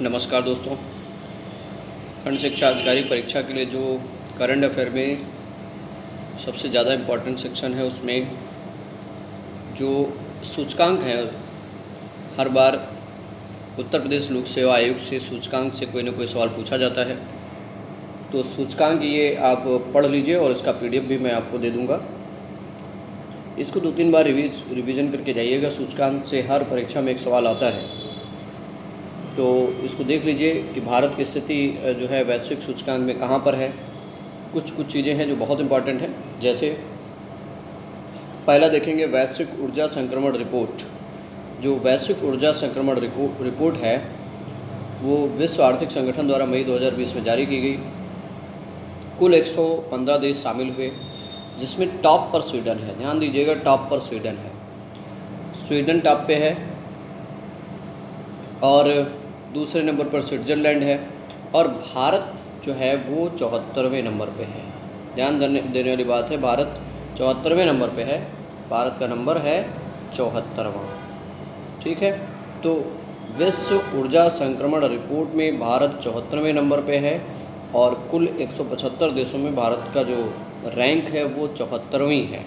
नमस्कार दोस्तों। खंड शिक्षा अधिकारी परीक्षा के लिए जो करंट अफेयर में सबसे ज़्यादा इम्पोर्टेंट सेक्शन है, उसमें जो सूचकांक है, हर बार उत्तर प्रदेश लोक सेवा आयोग से सूचकांक से कोई ना कोई सवाल पूछा जाता है। तो सूचकांक ये आप पढ़ लीजिए और इसका PDF भी मैं आपको दे दूँगा। इसको 2-3 बार रिवीजन करके जाइएगा। सूचकांक से हर परीक्षा में एक सवाल आता है, तो इसको देख लीजिए कि भारत की स्थिति जो है वैश्विक सूचकांक में कहाँ पर है। कुछ चीज़ें हैं जो बहुत इम्पॉर्टेंट हैं, जैसे पहला देखेंगे वैश्विक ऊर्जा संक्रमण रिपोर्ट। जो वैश्विक ऊर्जा संक्रमण रिपोर्ट है वो विश्व आर्थिक संगठन द्वारा मई 2020 में जारी की गई। कुल 115 देश शामिल हुए, जिसमें टॉप पर स्वीडन है। ध्यान दीजिएगा, टॉप पर स्वीडन है। स्वीडन टॉप पे है और दूसरे नंबर पर स्विट्ज़रलैंड है और भारत जो है वो 74वें नंबर पे है। ध्यान देने वाली बात है, भारत 74वें नंबर पे है। भारत का नंबर है 74वां। ठीक है, तो विश्व ऊर्जा संक्रमण रिपोर्ट में भारत 74वें नंबर पे है और कुल 175 देशों में भारत का जो रैंक है वो 74वीं है।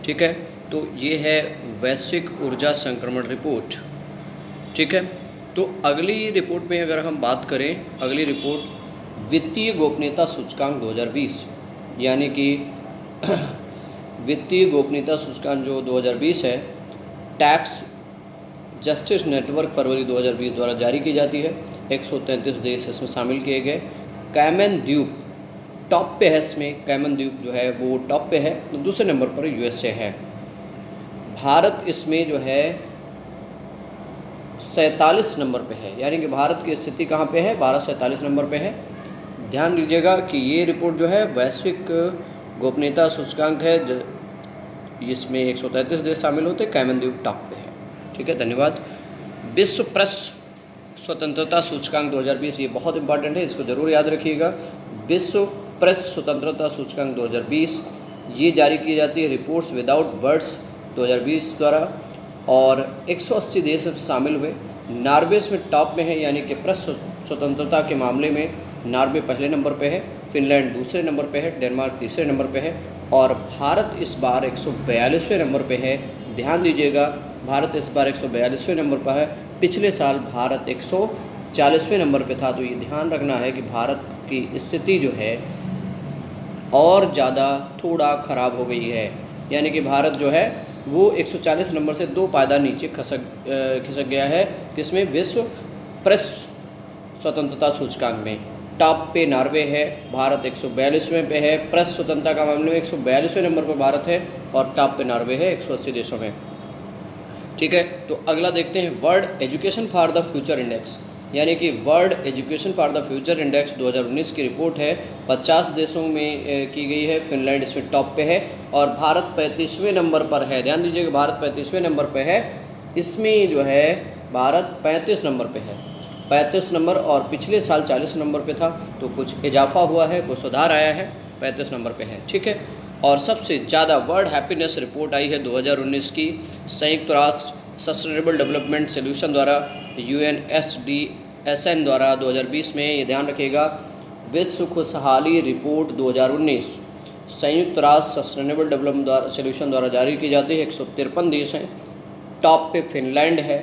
ठीक है, तो ये है वैश्विक ऊर्जा संक्रमण रिपोर्ट। ठीक है, तो अगली रिपोर्ट में अगर हम बात करें, अगली रिपोर्ट वित्तीय गोपनीयता सूचकांक 2020, यानी कि वित्तीय गोपनीयता सूचकांक जो 2020 है, टैक्स जस्टिस नेटवर्क फरवरी 2020 द्वारा जारी की जाती है। 133 देश इसमें शामिल किए गए। कैमन द्वीप टॉप पे है। इसमें कैमन द्वीप जो है वो टॉप पे है, तो दूसरे नंबर पर USA है। भारत इसमें जो है 47 नंबर पे है, यानी कि भारत की स्थिति कहाँ पे है, भारत 47 नंबर पे है। ध्यान दीजिएगा कि ये रिपोर्ट जो है वैश्विक गोपनीयता सूचकांक है, इसमें 133 देश शामिल होते, कैमन द्वीप टॉप पे है। ठीक है, धन्यवाद। विश्व प्रेस स्वतंत्रता सूचकांक 2020, ये बहुत इंपॉर्टेंट है, इसको ज़रूर याद रखिएगा। विश्व प्रेस स्वतंत्रता सूचकांक 2020 ये जारी की जाती है रिपोर्ट्स विदाउट बर्ड्स 2020 द्वारा और 180 देश शामिल हुए। नॉर्वे में टॉप में है, यानी कि प्रेस स्वतंत्रता के मामले में नॉर्वे पहले नंबर पे है, फिनलैंड दूसरे नंबर पे है, डेनमार्क तीसरे नंबर पे है और भारत इस बार 142वें नंबर पे है। ध्यान दीजिएगा, भारत इस बार 142वें नंबर पर है। पिछले साल भारत 140वें नंबर पे था। तो ये ध्यान रखना है कि भारत की स्थिति जो है और ज़्यादा थोड़ा ख़राब हो गई है, यानी कि भारत जो है वो 140 नंबर से 2 पायदान नीचे खिसक गया है। किसमें, विश्व प्रेस स्वतंत्रता सूचकांक में। टॉप पे नॉर्वे है, भारत 142वें पे है। प्रेस स्वतंत्रता का मामले में 142वें नंबर पर भारत है और टॉप पे नॉर्वे है 180 देशों में। ठीक है, तो अगला देखते हैं world education for the future index, यानी कि world education for the future index 2019 की रिपोर्ट है। 50 देशों में की गई है। फिनलैंड इसमें टॉप पे है और भारत 35वें नंबर पर है। ध्यान दीजिएगा, भारत 35वें नंबर पे है। इसमें जो है भारत 35 नंबर पे है, 35 नंबर, और पिछले साल 40 नंबर पे था, तो कुछ इजाफा हुआ है, कुछ सुधार आया है, 35 नंबर पे है। ठीक है, और सबसे ज़्यादा वर्ल्ड हैप्पीनेस रिपोर्ट आई है 2019 की संयुक्त राष्ट्र सस्टेनेबल डेवलपमेंट सोल्यूशन द्वारा, UNSDSN द्वारा 2020 में। ये ध्यान रखिएगा, विश्व खुशहाली रिपोर्ट 2019 संयुक्त राष्ट्र सस्टेनेबल डेवलपमेंट सोल्यूशन द्वारा जारी की जाती है। 153 देश हैं। टॉप पे फिनलैंड है,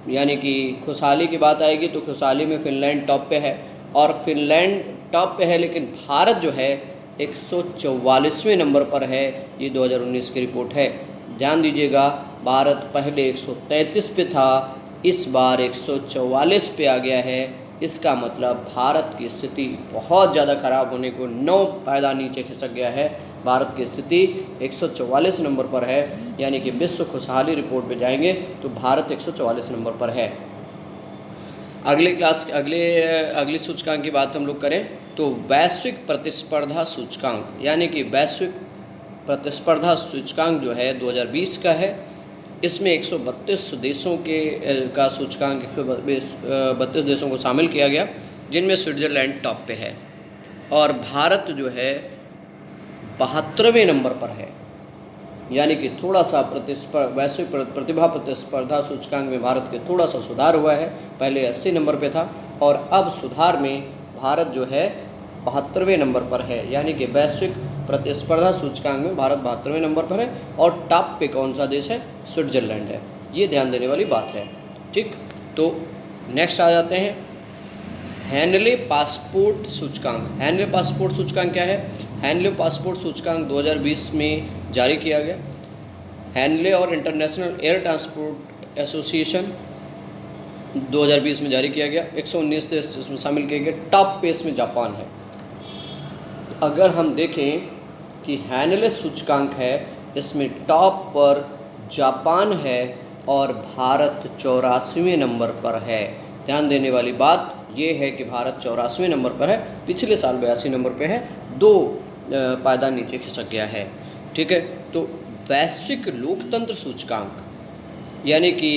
यानी कि खुशहाली की बात आएगी तो खुशहाली में फिनलैंड टॉप पे है और फिनलैंड टॉप पे है, लेकिन भारत जो है 144वें नंबर पर है। ये 2019 की रिपोर्ट है। ध्यान दीजिएगा, भारत पहले 133 पे था, इस बार 144 पे आ गया है। इसका मतलब भारत की स्थिति बहुत ज़्यादा ख़राब होने को 9 पायदान नीचे खिसक गया है। भारत की स्थिति 144 नंबर पर है, यानी कि विश्व खुशहाली रिपोर्ट पे जाएंगे तो भारत 144 नंबर पर है। अगली सूचकांक की बात हम लोग करें तो वैश्विक प्रतिस्पर्धा सूचकांक, यानी कि वैश्विक प्रतिस्पर्धा सूचकांक जो है 2020 का है। इसमें 132 देशों का सूचकांक 132 देशों को शामिल किया गया, जिनमें स्विट्ज़रलैंड टॉप पे है और भारत जो है 72वें नंबर पर है। यानी कि थोड़ा सा वैश्विक प्रतिभा प्रतिस्पर्धा सूचकांक में भारत के थोड़ा सा सुधार हुआ है। पहले 80 नंबर पे था और अब सुधार में भारत जो है 72वें नंबर पर है, यानी कि वैश्विक प्रतिस्पर्धा सूचकांक में भारत 72वें नंबर पर है। और टॉप पे कौन सा देश है? स्विट्जरलैंड है। ये ध्यान देने वाली बात है। ठीक, तो नेक्स्ट आ जाते हैं हैनले पासपोर्ट सूचकांक। हैनले पासपोर्ट सूचकांक क्या है? हैनले पासपोर्ट सूचकांक 2020 में जारी किया गया। हैनले और इंटरनेशनल एयर ट्रांसपोर्ट एसोसिएशन 2020 में जारी किया गया। 119 देश इसमें शामिल किए गए। टॉप पे इसमें जापान है। तो अगर हम देखें कि हैनले सूचकांक है, इसमें टॉप पर जापान है और भारत 84वें नंबर पर है। ध्यान देने वाली बात ये है कि भारत 84वें नंबर पर है। पिछले साल 82 नंबर पे है, 2 पायदान नीचे खिसक गया है। ठीक है, तो वैश्विक लोकतंत्र सूचकांक यानी कि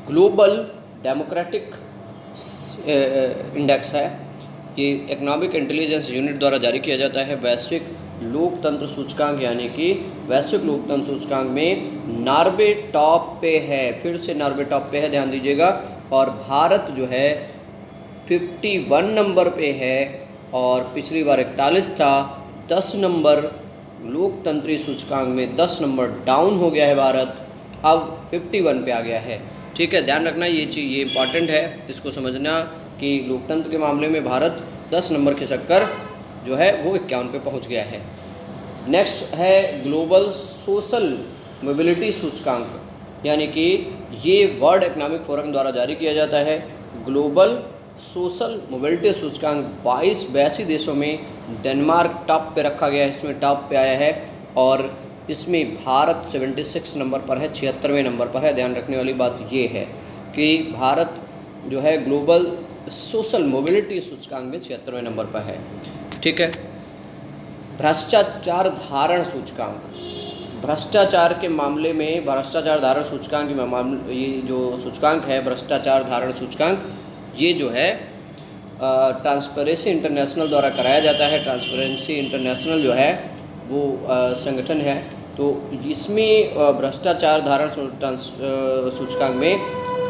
ग्लोबल डेमोक्रेटिक इंडेक्स है, ये इकोनॉमिक इंटेलिजेंस यूनिट द्वारा जारी किया जाता है। वैश्विक लोकतंत्र सूचकांक यानी कि वैश्विक लोकतंत्र सूचकांक में नॉर्वे टॉप पे है। फिर से नॉर्वे टॉप पे है, ध्यान दीजिएगा। और भारत जो है 51 नंबर पे है और पिछली बार 41 था। 10 नंबर लोकतंत्री सूचकांक में 10 नंबर डाउन हो गया है भारत, अब 51 पे आ गया है। ठीक है, ध्यान रखना ये चीज़, ये इंपॉर्टेंट है, इसको समझना कि लोकतंत्र के मामले में भारत 10 नंबर खिसक कर जो है वो 51 पे पहुंच गया है। नेक्स्ट है ग्लोबल सोशल मोबिलिटी सूचकांक, यानी कि ये वर्ल्ड इकोनॉमिक फोरम द्वारा जारी किया जाता है। ग्लोबल सोशल मोबिलिटी सूचकांक 82 देशों में डेनमार्क टॉप पे रखा गया है, इसमें टॉप पे आया है और इसमें भारत 76 नंबर पर है, 76वें नंबर पर है। ध्यान रखने वाली बात ये है कि भारत जो है ग्लोबल सोशल मोबिलिटी सूचकांक में 76वें नंबर पर है। ठीक है, भ्रष्टाचार धारण सूचकांक, भ्रष्टाचार के मामले में भ्रष्टाचार धारण सूचकांक में मामले, ये जो सूचकांक है भ्रष्टाचार धारण सूचकांक, ये जो है ट्रांसपेरेंसी इंटरनेशनल द्वारा कराया जाता है। ट्रांसपेरेंसी इंटरनेशनल जो है वो संगठन है, तो इसमें भ्रष्टाचार धारण सूचकांक में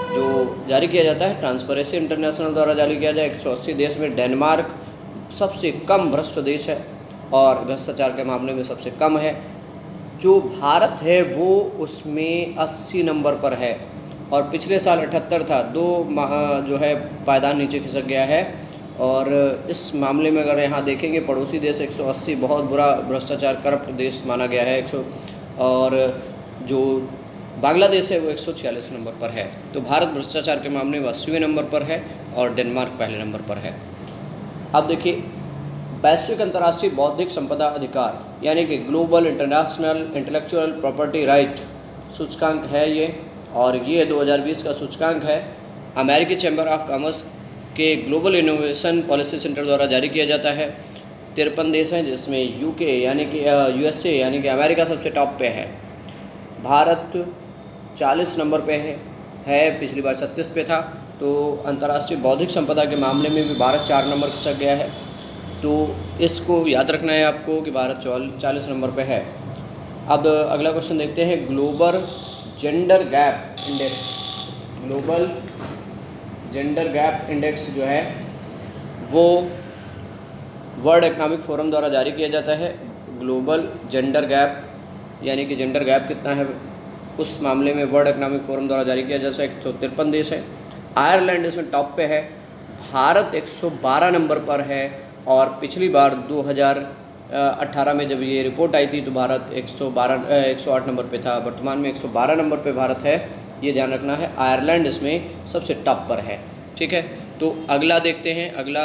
जो जारी किया जाता है ट्रांसपेरेंसी इंटरनेशनल द्वारा जारी किया जाए। 180 देश में डेनमार्क सबसे कम भ्रष्ट देश है और भ्रष्टाचार के मामले में सबसे कम है। जो भारत है वो उसमें 80 नंबर पर है और पिछले साल 78 था। 2 जो है पायदान नीचे खिसक गया है। और इस मामले में अगर यहाँ देखेंगे पड़ोसी देश 180 बहुत बुरा भ्रष्टाचार करप्ट देश माना गया है 100, और जो बांग्लादेश है वो 146 नंबर पर है। तो भारत भ्रष्टाचार के मामले में 80वें नंबर पर है और डेनमार्क पहले नंबर पर है। अब देखिए वैश्विक अंतर्राष्ट्रीय बौद्धिक संपदा अधिकार यानी कि global international intellectual property right सूचकांक है ये, और ये 2020 का सूचकांक है। अमेरिकी चैम्बर ऑफ कॉमर्स के ग्लोबल इनोवेशन पॉलिसी सेंटर द्वारा जारी किया जाता है। 53 देश हैं जिसमें यूके यानी कि यूएसए यानी कि अमेरिका सबसे टॉप पे है। भारत 40 नंबर पे है, पिछली बार 36 पे था। तो अंतर्राष्ट्रीय बौद्धिक संपदा के मामले में भी भारत 4 नंबर खिसक गया है। तो इसको याद रखना है आपको कि भारत 40 नंबर पे है। अब अगला क्वेश्चन देखते हैं global gender gap index. Global gender gap index जो है वो वर्ल्ड इकोनॉमिक फोरम द्वारा जारी किया जाता है। ग्लोबल जेंडर गैप यानी कि जेंडर गैप कितना है उस मामले में वर्ल्ड इकोनॉमिक फोरम द्वारा जारी किया जाता है। 153 देश है। आयरलैंड इसमें टॉप पे है। भारत 112 नंबर पर है और पिछली बार 2018 में जब ये रिपोर्ट आई थी तो भारत 108 नंबर पे था। वर्तमान में 112 नंबर पे भारत है, ये ध्यान रखना है। आयरलैंड इसमें सबसे टॉप पर है। ठीक है, तो अगला देखते हैं, अगला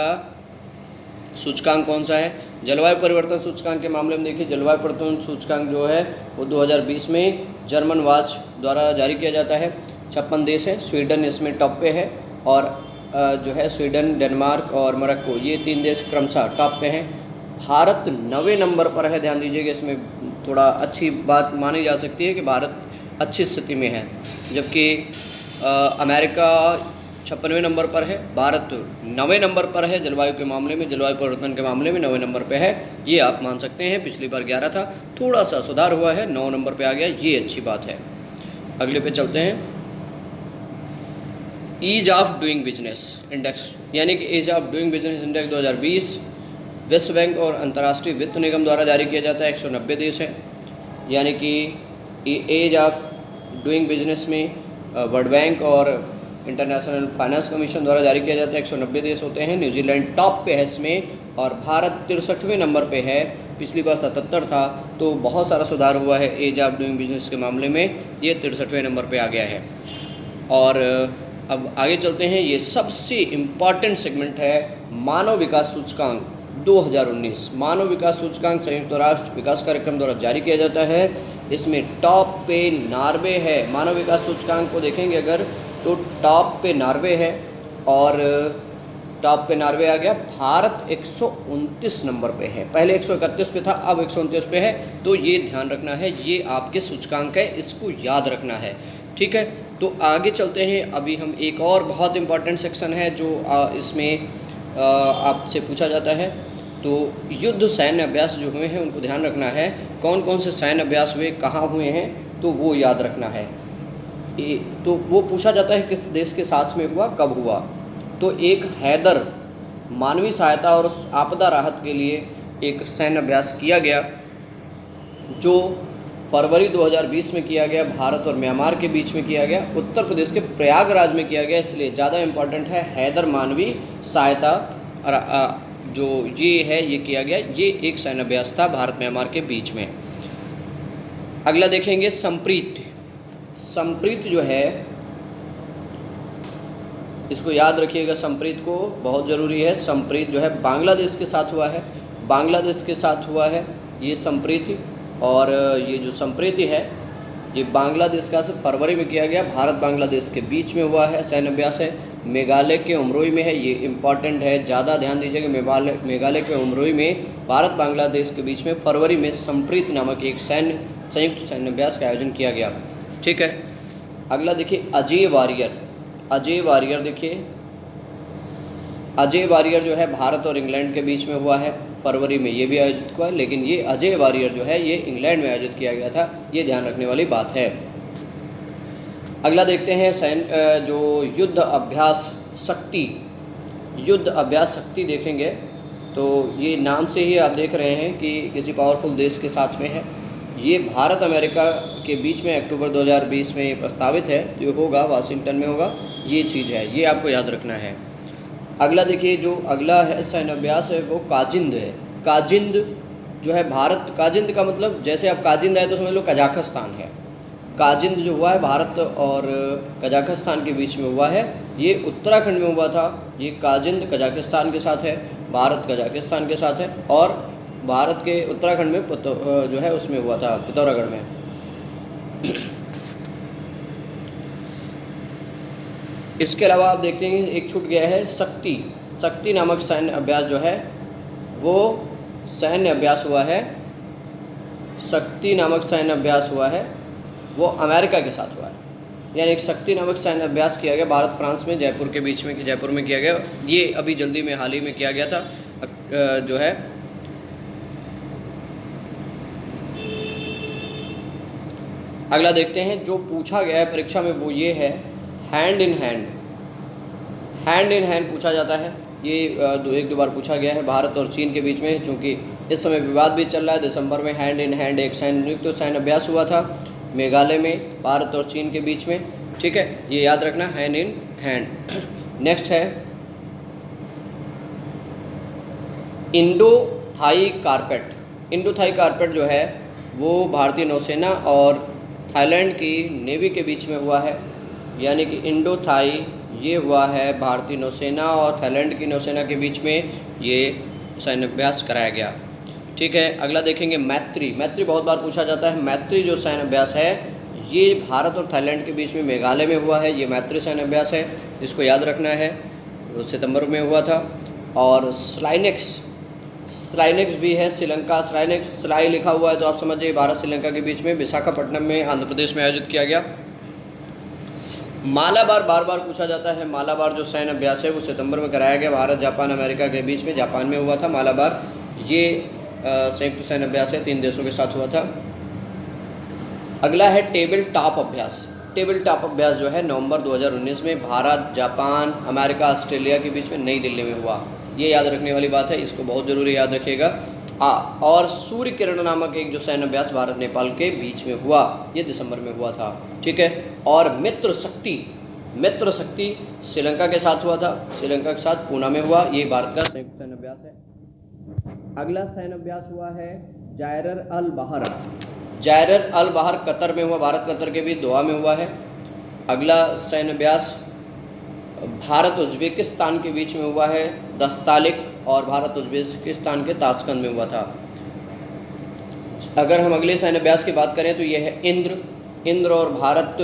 सूचकांक कौन सा है। जलवायु परिवर्तन सूचकांक के मामले में देखिए, जलवायु परिवर्तन सूचकांक जो है वो 2020 में जर्मन वाच द्वारा जारी किया जाता है। 56 देश है। स्वीडन इसमें टॉप पे है और जो है स्वीडन, डेनमार्क और मोरक्को ये 3 देश क्रमशः टॉप पे हैं। भारत 9वें नंबर पर है। ध्यान दीजिएगा, इसमें थोड़ा अच्छी बात मानी जा सकती है कि भारत अच्छी स्थिति में है, जबकि अमेरिका 56वें नंबर पर है। भारत 9वें नंबर पर है जलवायु के मामले में, जलवायु परिवर्तन के मामले में 9वें नंबर पे है, ये आप मान सकते हैं। पिछली बार 11 था, थोड़ा सा सुधार हुआ है, 9 नंबर पे आ गया, ये अच्छी बात है। अगले पे चलते हैं। Ease of doing business index, यानी कि ease of doing business index 2020 विश्व बैंक और अंतर्राष्ट्रीय वित्त निगम द्वारा जारी किया जाता है। 190 देश हैं, यानी कि एज ऑफ डूइंग बिजनेस में वर्ल्ड बैंक और इंटरनेशनल फाइनेंस कमीशन द्वारा जारी किया जाता है। 190 देश होते हैं। न्यूजीलैंड टॉप पे है इसमें, और भारत 63वें नंबर पे है। पिछली बार 77 था, तो बहुत सारा सुधार हुआ है एज ऑफ डूइंग बिजनेस के मामले में, ये 63वें नंबर पे आ गया है। और अब आगे चलते हैं। ये सबसे इम्पॉर्टेंट सेगमेंट है मानव विकास सूचकांक 2019। मानव विकास सूचकांक संयुक्त राष्ट्र विकास कार्यक्रम द्वारा जारी किया जाता है। इसमें टॉप पे नॉर्वे है। मानव विकास सूचकांक को देखेंगे अगर, तो टॉप पे नॉर्वे है, और टॉप पे नॉर्वे आ गया। भारत 129 नंबर पे है, पहले 131 पे था, अब 129 पे है। तो ये ध्यान रखना है, ये आपके सूचकांक है, इसको याद रखना है, ठीक है। तो आगे चलते हैं। अभी हम एक और बहुत इंपॉर्टेंट सेक्शन है जो इसमें आपसे पूछा जाता है। तो युद्ध सैन्य अभ्यास जो हुए हैं उनको ध्यान रखना है, कौन कौन से सैन्य अभ्यास हुए, कहाँ हुए हैं, तो वो याद रखना है। तो वो पूछा जाता है किस देश के साथ में हुआ, कब हुआ। तो एक हैदर मानवीय सहायता और आपदा राहत के लिए एक सैन्य अभ्यास किया गया, जो फरवरी 2020 में किया गया, भारत और म्यांमार के बीच में किया गया, उत्तर प्रदेश के प्रयागराज में किया गया, इसलिए ज़्यादा इम्पॉर्टेंट है। हैदर मानवीय सहायता जो ये है, ये किया गया, ये एक सैन्य अभ्यास था भारत म्यांमार के बीच में। अगला देखेंगे संप्रीत। संप्रीत जो है, इसको याद रखिएगा, संप्रीत को बहुत ज़रूरी है। संप्रीत जो है बांग्लादेश के साथ हुआ है, बांग्लादेश के साथ हुआ है ये संप्रीति। और ये जो संप्रीति है ये बांग्लादेश का फरवरी में किया गया, भारत बांग्लादेश के बीच में हुआ है, सैन्य अभ्यास है। मेघालय के उमरोई में है, ये इम्पॉर्टेंट है, ज़्यादा ध्यान दीजिएगा। मेघालय के उमरोई में भारत बांग्लादेश के बीच में फरवरी में संप्रीत नामक एक संयुक्त सैन्य अभ्यास का आयोजन किया गया, ठीक है। अगला देखिए अजय वारियर। अजय वारियर देखिए, अजय वारियर जो है भारत और इंग्लैंड के बीच में हुआ है, फरवरी में ये भी आयोजित हुआ, लेकिन ये अजय वारियर जो है ये इंग्लैंड में आयोजित किया गया था, ये ध्यान रखने वाली बात है। अगला देखते हैं जो युद्ध अभ्यास शक्ति। युद्ध अभ्यास शक्ति देखेंगे तो ये नाम से ही आप देख रहे हैं कि किसी पावरफुल देश के साथ में है। ये भारत अमेरिका के बीच में अक्टूबर 2020 में प्रस्तावित है, जो होगा वाशिंगटन में होगा, ये चीज़ है, ये आपको याद रखना है। अगला देखिए, जो अगला है सैन्य अभ्यास है वो काजिंद है। काजिंद जो है भारत, काजिंद का मतलब जैसे आप काजिंद आए तो समझ लो कजाकिस्तान है। काजिंद जो हुआ है भारत और कजाकिस्तान के बीच में हुआ है, ये उत्तराखंड में हुआ था। ये काजिंद कजाकिस्तान के साथ है, भारत कजाकिस्तान के साथ है, और भारत के उत्तराखंड में जो है उसमें हुआ था, पिथौरागढ़ में। इसके अलावा आप देखते हैं एक छूट गया है शक्ति। शक्ति नामक सैन्य अभ्यास जो है वो सैन्य अभ्यास हुआ है, शक्ति नामक सैन्य अभ्यास हुआ है, वो अमेरिका के साथ हुआ है। यानी एक शक्ति नामक सैन्य अभ्यास किया गया भारत फ्रांस में, जयपुर के बीच में, जयपुर में किया गया। ये अभी जल्दी में हाल ही में किया गया था जो है। अगला देखते हैं जो पूछा गया है परीक्षा में, वो ये है hand in hand. Hand in hand पूछा जाता है, ये एक दो बार पूछा गया है भारत और चीन के बीच में, चूँकि इस समय विवाद भी चल रहा है। दिसंबर में हैंड इन हैंड एक संयुक्त सैन्य अभ्यास हुआ था मेघालय में, भारत और चीन के बीच में, ठीक है, ये याद रखना, हैंड इन हैंड। नेक्स्ट है Indo Thai carpet. Indo Thai carpet जो है वो भारतीय नौसेना और थाईलैंड की नेवी के बीच में हुआ है। यानी कि इंडो थाई ये हुआ है भारतीय नौसेना और थाईलैंड की नौसेना के बीच में ये सैन्य अभ्यास कराया गया, ठीक है। अगला देखेंगे मैत्री। मैत्री बहुत बार पूछा जाता है। मैत्री जो सैन्य अभ्यास है ये भारत और थाईलैंड के बीच में मेघालय में हुआ है, ये मैत्री सैन्य अभ्यास है, इसको याद रखना है, सितंबर में हुआ था। और स्लाइनेक्स भी है श्रीलंका। स्लाई लिखा हुआ है तो आप समझिए भारत श्रीलंका के बीच में विशाखापट्टनम में आंध्र प्रदेश में आयोजित किया गया। मालाबार बार बार पूछा जाता है। मालाबार जो सैन्य अभ्यास है वो सितंबर में कराया गया, भारत जापान अमेरिका के बीच में, जापान में हुआ था मालाबार। ये संयुक्त सैन्य अभ्यास है, 3 देशों के साथ हुआ था। अगला है टेबल टॉप अभ्यास। टेबल टॉप अभ्यास जो है नवंबर 2019 में भारत, जापान, अमेरिका, ऑस्ट्रेलिया के बीच में नई दिल्ली में हुआ। ये याद रखने वाली बात है, इसको बहुत ज़रूरी याद रखिएगा। और सूर्य किरण नामक एक जो सैन्य अभ्यास भारत नेपाल के बीच में हुआ, ये दिसंबर में हुआ था, ठीक है। और मित्र शक्ति श्रीलंका के साथ हुआ था, श्रीलंका के साथ पूना में हुआ। ये भारत का संयुक्त सैन्य अभ्यास है। अगला सैन्य अभ्यास हुआ है जायरर अल बहर। जायरर अल बहर कतर में हुआ, भारत कतर के बीच दोहा में हुआ है। अगला सैन्य अभ्यास भारत उज्बेकिस्तान के बीच में हुआ है, दस्तालिक, और भारत उज्बेकिस्तान के ताशकंद में हुआ था। अगर हम अगले सैन्य अभ्यास की बात करें तो यह है इंद्र और भारत।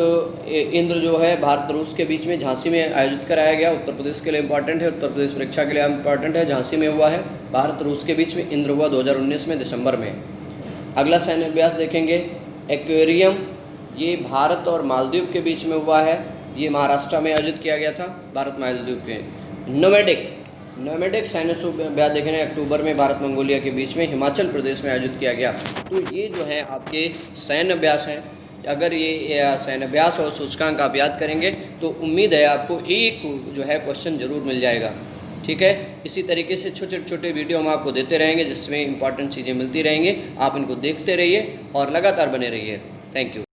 इंद्र जो है भारत रूस के बीच में झांसी में आयोजित कराया गया। उत्तर प्रदेश के लिए इम्पॉर्टेंट है, उत्तर प्रदेश परीक्षा के लिए इम्पॉर्टेंट है। झांसी में हुआ है, भारत रूस के बीच में इंद्र हुआ 2019 में दिसंबर में। अगला सैन्य अभ्यास देखेंगे एक्वेरियम, ये भारत और मालदीव के बीच में हुआ है। ये महाराष्ट्र में आयोजित किया गया था, भारत मालदीव के। नोमैडिक सैन्य अभ्यास देखेंगे अक्टूबर में भारत मंगोलिया के बीच में हिमाचल प्रदेश में आयोजित किया गया। तो ये जो है आपके सैन्य अभ्यास हैं। अगर ये सैन्य अभ्यास और सूचकांक आप याद करेंगे तो उम्मीद है आपको एक जो है क्वेश्चन जरूर मिल जाएगा, ठीक है। इसी तरीके से छोटे छोटे वीडियो हम आपको देते रहेंगे जिसमें इंपॉर्टेंट चीज़ें मिलती रहेंगी। आप इनको देखते रहिए और लगातार बने रहिए। Thank you.